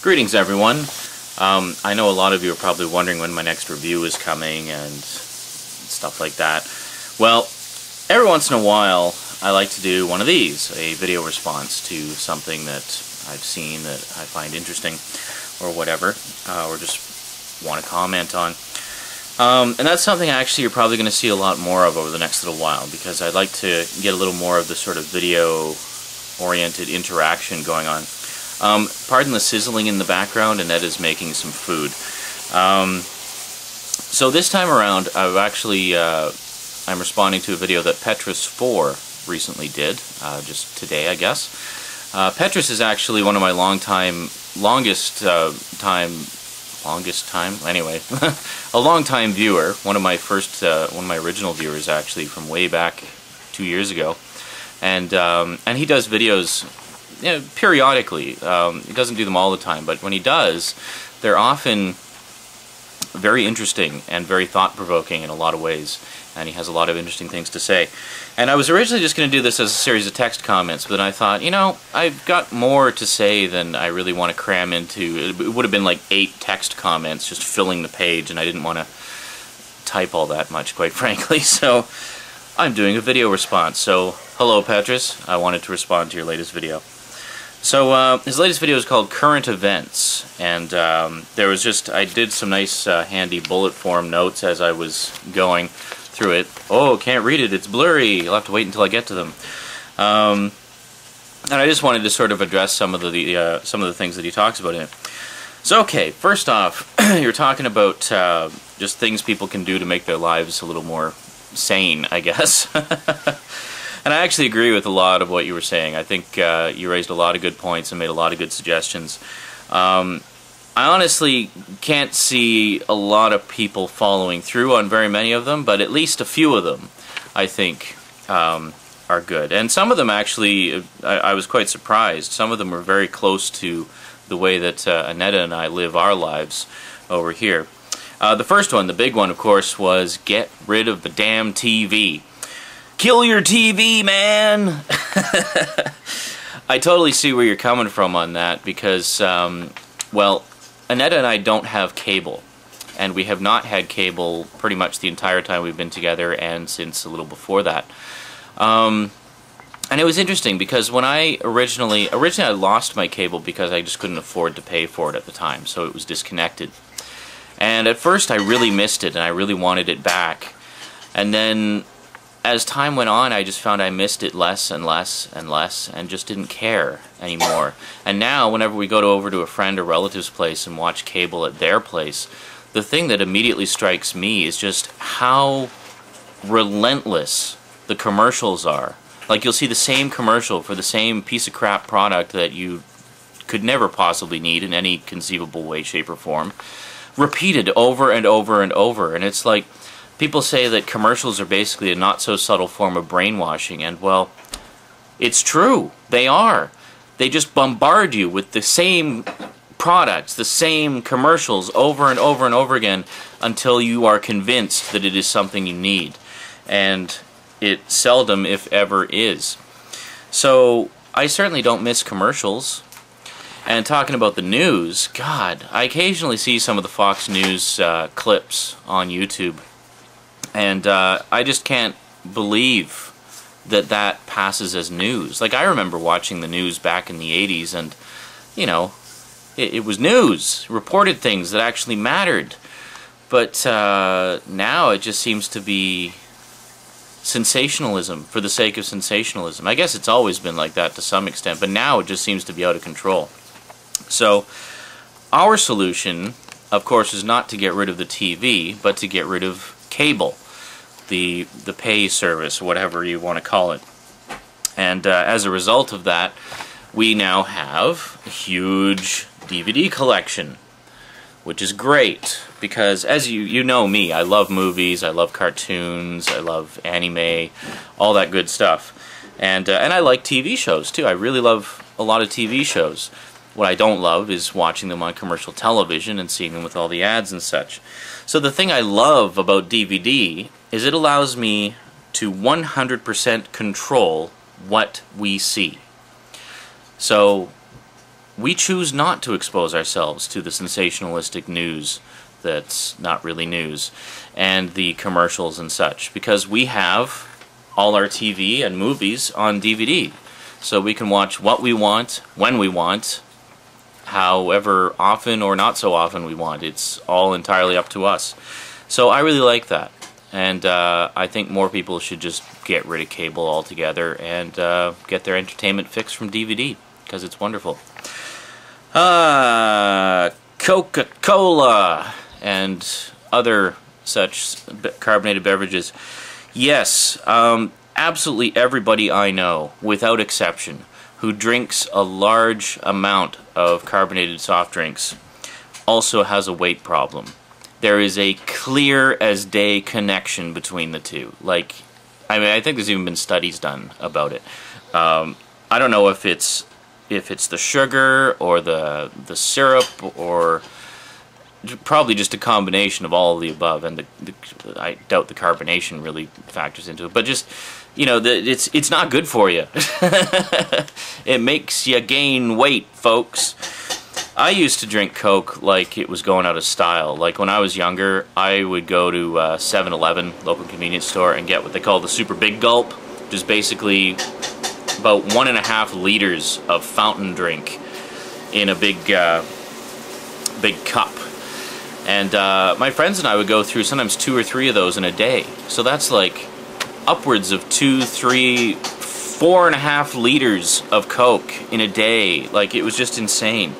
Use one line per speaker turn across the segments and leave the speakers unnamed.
Greetings, everyone. I know a lot of you are probably wondering when my next review is coming and stuff like that. Well, every once in a while I like to do one of these, a video response to something that I've seen that I find interesting or whatever, or just want to comment on. And that's something actually you're probably going to see a lot more of over the next little while, because I'd like to get a little more of the sort of video-oriented interaction going on. Pardon the sizzling in the background, and Ed is making some food. So this time around, I've actually, I'm responding to a video that Petrus4 recently did, just today, I guess. Petrus is actually one of my longest time, anyway, a long-time viewer, one of my original viewers, actually, from way back 2 years ago. And he does videos, you know, periodically. He doesn't do them all the time, but when he does, they're often very interesting and very thought-provoking in a lot of ways, and he has a lot of interesting things to say. And I was originally just going to do this as a series of text comments, but then I thought, you know, I've got more to say than I really want to cram into. It would have been like 8 text comments just filling the page, and I didn't want to type all that much, quite frankly, so I'm doing a video response. So, hello Petrus, I wanted to respond to your latest video. So his latest video is called Current Events, and there was just, I did some nice handy bullet form notes as I was going through it. Oh, can't read it, it's blurry, you'll have to wait until I get to them. And I just wanted to sort of address some of the things that he talks about in it. So okay, first off, you're talking about just things people can do to make their lives a little more sane, I guess. And I actually agree with a lot of what you were saying. I think you raised a lot of good points and made a lot of good suggestions. I honestly can't see a lot of people following through on very many of them, but at least a few of them, I think, are good. And some of them actually, I was quite surprised. Some of them were very close to the way that Annetta and I live our lives over here. The first one, the big one, of course, was get rid of the damn TV. Kill your TV, man! I totally see where you're coming from on that, because, well, Annetta and I don't have cable, and we have not had cable pretty much the entire time we've been together, and since a little before that. And it was interesting, because when I originally I lost my cable because I just couldn't afford to pay for it at the time, so it was disconnected. And at first I really missed it, and I really wanted it back. And then as time went on, I just found I missed it less and less and less, and just didn't care anymore. And now, whenever we go over to a friend or relative's place and watch cable at their place, the thing that immediately strikes me is just how relentless the commercials are. Like, you'll see the same commercial for the same piece of crap product that you could never possibly need in any conceivable way, shape, or form, repeated over and over and over. And it's like, people say that commercials are basically a not-so-subtle form of brainwashing, and, well, it's true. They are. They just bombard you with the same products, the same commercials over and over and over again until you are convinced that it is something you need. And it seldom, if ever, is. So, I certainly don't miss commercials. And talking about the news, God, I occasionally see some of the Fox News clips on YouTube. And I just can't believe that that passes as news. Like, I remember watching the news back in the 80s, and, you know, it was news. Reported things that actually mattered. But now it just seems to be sensationalism for the sake of sensationalism. I guess it's always been like that to some extent, but now it just seems to be out of control. So, our solution, of course, is not to get rid of the TV, but to get rid of cable. The pay service, whatever you want to call it. And as a result of that, we now have a huge DVD collection, which is great, because as you know me, I love movies, I love cartoons, I love anime, all that good stuff. And I like TV shows too. I really love a lot of TV shows. What I don't love is watching them on commercial television and seeing them with all the ads and such. So the thing I love about DVD is it allows me to 100% control what we see. So we choose not to expose ourselves to the sensationalistic news that's not really news, and the commercials and such, because we have all our TV and movies on DVD. So we can watch what we want, when we want, however often or not so often we want. It's all entirely up to us. So I really like that. And I think more people should just get rid of cable altogether and get their entertainment fix from DVD, because it's wonderful. Coca-Cola and other such carbonated beverages. Yes, absolutely everybody I know, without exception, who drinks a large amount of carbonated soft drinks also has a weight problem. There is a clear as day connection between the two. Like, I mean, I think there's even been studies done about it. I don't know if it's the sugar or the syrup, or probably just a combination of all of the above, and I doubt the carbonation really factors into it. But just, you know, it's not good for you. It makes you gain weight, folks. I used to drink Coke like it was going out of style. Like when I was younger, I would go to 7-Eleven, local convenience store, and get what they call the super big gulp, which is basically about 1.5 liters of fountain drink in a big cup. And my friends and I would go through sometimes 2 or 3 of those in a day. So that's like upwards of 2, 3, 4.5 liters of Coke in a day. Like, it was just insane.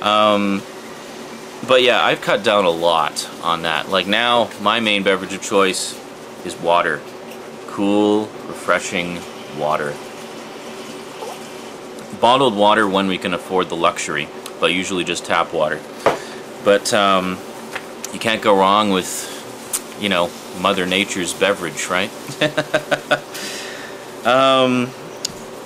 But yeah, I've cut down a lot on that. Like now, my main beverage of choice is water. Cool, refreshing water. Bottled water when we can afford the luxury, but usually just tap water. But you can't go wrong with, you know, Mother Nature's beverage, right?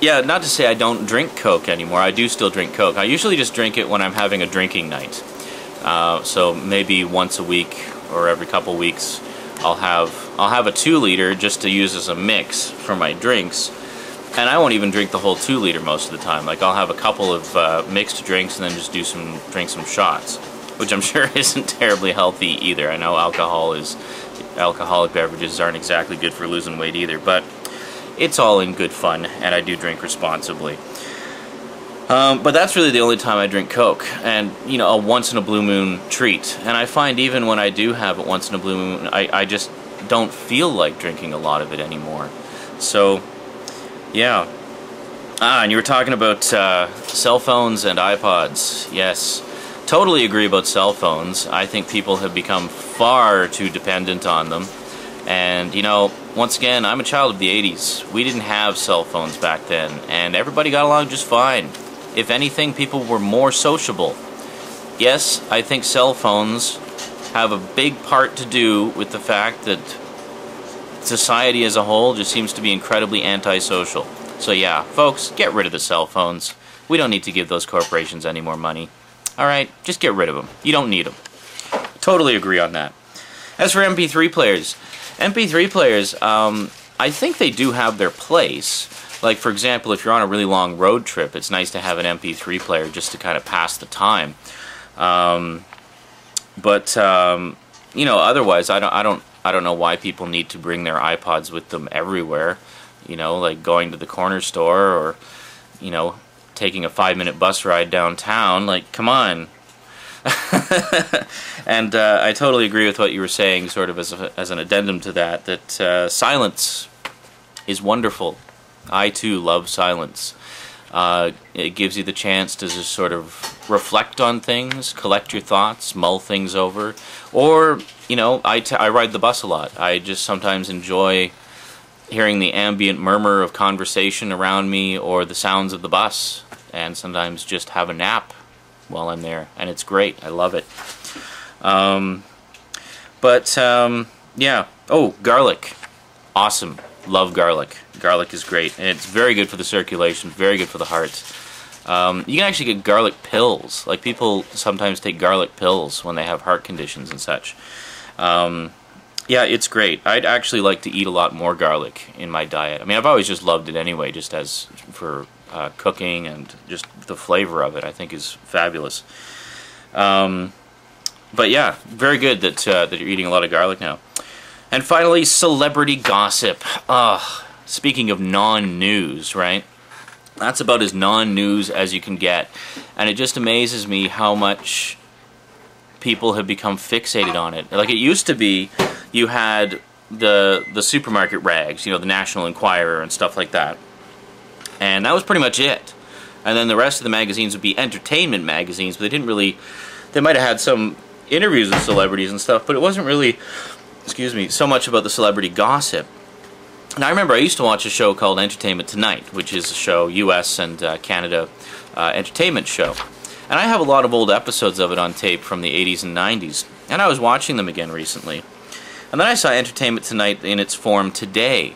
Yeah, not to say I don't drink Coke anymore. I do still drink Coke. I usually just drink it when I'm having a drinking night. So maybe once a week or every couple weeks, I'll have a 2-liter just to use as a mix for my drinks. And I won't even drink the whole 2-liter most of the time. Like, I'll have a couple of mixed drinks and then just drink some shots, which I'm sure isn't terribly healthy either. I know alcoholic beverages aren't exactly good for losing weight either, but it's all in good fun, and I do drink responsibly. But that's really the only time I drink Coke, and, you know, a once-in-a-blue moon treat. And I find even when I do have it once in a blue moon, I just don't feel like drinking a lot of it anymore. So, yeah. And you were talking about cell phones and iPods. Yes, totally agree about cell phones. I think people have become far too dependent on them. And, you know, once again, I'm a child of the 80s. We didn't have cell phones back then, and everybody got along just fine. If anything, people were more sociable. Yes, I think cell phones have a big part to do with the fact that society as a whole just seems to be incredibly antisocial. So yeah, folks, get rid of the cell phones. We don't need to give those corporations any more money. Alright, just get rid of them. You don't need them. Totally agree on that. As for MP3 players, I think they do have their place. Like, for example, if you're on a really long road trip, it's nice to have an MP3 player just to kind of pass the time. You know, otherwise, I don't know why people need to bring their iPods with them everywhere. You know, like going to the corner store, or, you know, taking a 5-minute bus ride downtown. Like, come on. And I totally agree with what you were saying, sort of as an addendum to that silence is wonderful. I too love silence. It gives you the chance to just sort of reflect on things, collect your thoughts, mull things over. Or, you know, I ride the bus a lot. I just sometimes enjoy hearing the ambient murmur of conversation around me, or the sounds of the bus, and sometimes just have a nap while I'm there, and it's great. I love it. Yeah. Oh, garlic. Awesome. Love garlic. Garlic is great, and it's very good for the circulation, very good for the heart. You can actually get garlic pills. Like, people sometimes take garlic pills when they have heart conditions and such. Yeah, it's great. I'd actually like to eat a lot more garlic in my diet. I mean, I've always just loved it anyway, just as for cooking, and just the flavor of it, I think, is fabulous. But yeah, very good that you're eating a lot of garlic now. And finally, celebrity gossip. Speaking of non-news, right? That's about as non-news as you can get. And it just amazes me how much people have become fixated on it. Like, it used to be, you had the supermarket rags, you know, the National Enquirer and stuff like that. And that was pretty much it. And then the rest of the magazines would be entertainment magazines, but they didn't really... They might have had some interviews with celebrities and stuff, but it wasn't really, excuse me, so much about the celebrity gossip. And I remember I used to watch a show called Entertainment Tonight, which is a show, US and Canada entertainment show. And I have a lot of old episodes of it on tape from the 80s and 90s. And I was watching them again recently. And then I saw Entertainment Tonight in its form today.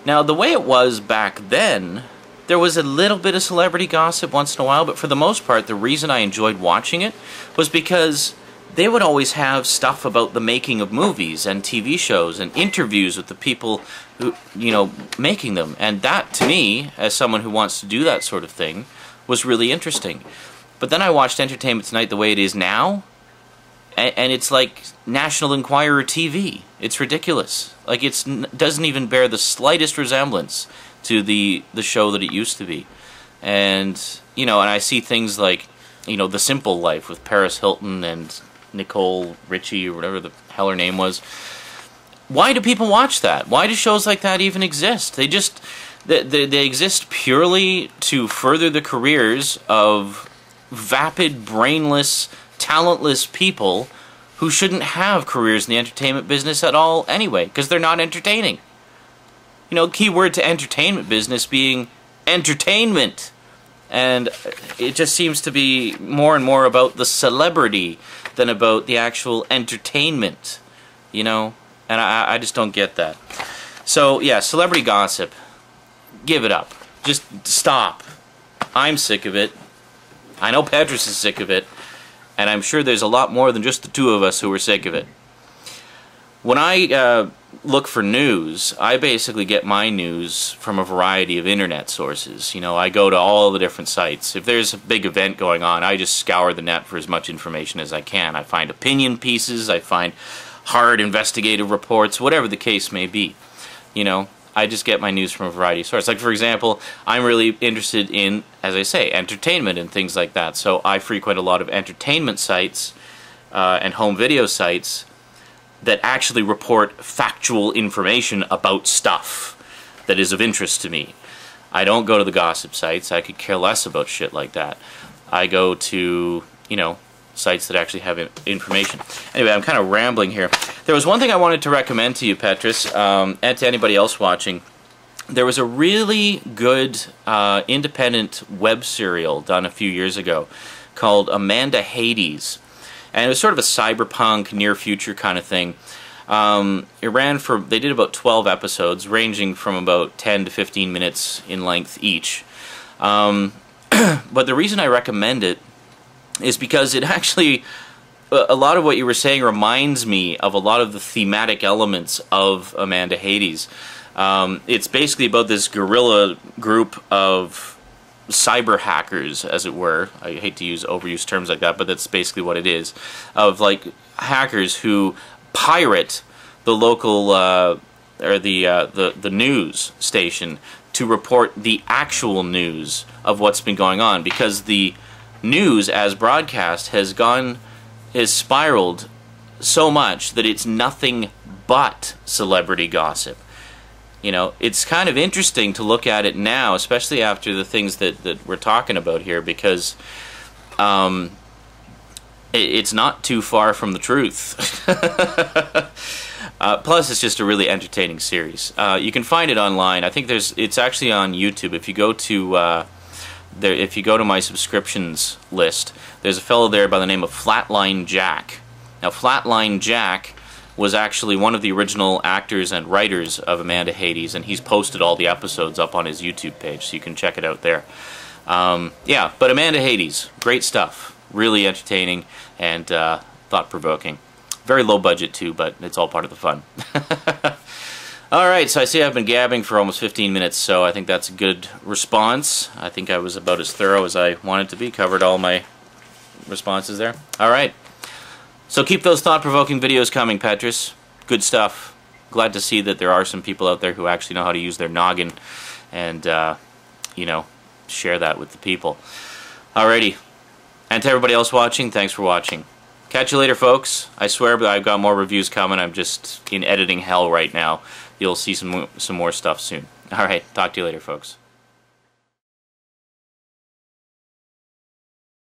Now, the way it was back then, there was a little bit of celebrity gossip once in a while, but for the most part, the reason I enjoyed watching it was because they would always have stuff about the making of movies and TV shows and interviews with the people who, you know, making them. And that, to me, as someone who wants to do that sort of thing, was really interesting. But then I watched Entertainment Tonight the way it is now, and it's like National Enquirer TV. It's ridiculous. Like, it doesn't even bear the slightest resemblance to the show that it used to be. And, you know, and I see things like, you know, The Simple Life with Paris Hilton and Nicole Richie, or whatever the hell her name was. Why do people watch that? Why do shows like that even exist? They just, they exist purely to further the careers of vapid, brainless, talentless people who shouldn't have careers in the entertainment business at all anyway, because they're not entertaining. You know, key word to entertainment business being entertainment. And it just seems to be more and more about the celebrity than about the actual entertainment, you know? And I just don't get that. So, yeah, celebrity gossip. Give it up. Just stop. I'm sick of it. I know Petrus is sick of it. And I'm sure there's a lot more than just the two of us who are sick of it. When I look for news, I basically get my news from a variety of internet sources. You know, I go to all the different sites. If there's a big event going on, I just scour the net for as much information as I can. I find opinion pieces, I find hard investigative reports, whatever the case may be. You know, I just get my news from a variety of sources. Like, for example, I'm really interested in, as I say, entertainment and things like that. So I frequent a lot of entertainment sites and home video sites that actually report factual information about stuff that is of interest to me. I don't go to the gossip sites. I could care less about shit like that. I go to, you know, sites that actually have information. Anyway, I'm kind of rambling here. There was one thing I wanted to recommend to you, Petrus, and to anybody else watching. There was a really good independent web serial done a few years ago called Amanda Hades. And it was sort of a cyberpunk, near-future kind of thing. It ran for, they did about 12 episodes, ranging from about 10 to 15 minutes in length each. But the reason I recommend it is because it actually, a lot of what you were saying reminds me of a lot of the thematic elements of Amanda Hades. It's basically about this guerrilla group of cyber hackers, as it were. I hate to use overused terms like that, but that's basically what it is. Of like hackers who pirate the local or the news station to report the actual news of what's been going on, because the news as broadcast has spiraled so much that it's nothing but celebrity gossip. You know, it's kind of interesting to look at it now, especially after the things that we're talking about here, because it's not too far from the truth. Plus, it's just a really entertaining series. You can find it online. I think it's actually on YouTube. If you go to if you go to my subscriptions list, there's a fellow there by the name of Flatline Jack. Now, Flatline Jack was actually one of the original actors and writers of Amanda Hades, and he's posted all the episodes up on his YouTube page, so you can check it out there. Yeah, but Amanda Hades, great stuff. Really entertaining and thought-provoking. Very low budget, too, but it's all part of the fun. Alright, so I see I've been gabbing for almost 15 minutes, so I think that's a good response. I think I was about as thorough as I wanted to be, covered all my responses there. Alright, so keep those thought-provoking videos coming, Petrus. Good stuff. Glad to see that there are some people out there who actually know how to use their noggin and, you know, share that with the people. Alrighty, and to everybody else watching, thanks for watching. Catch you later, folks. I swear, but I've got more reviews coming. I'm just in editing hell right now. You'll see some more stuff soon. Alright, talk to you later, folks.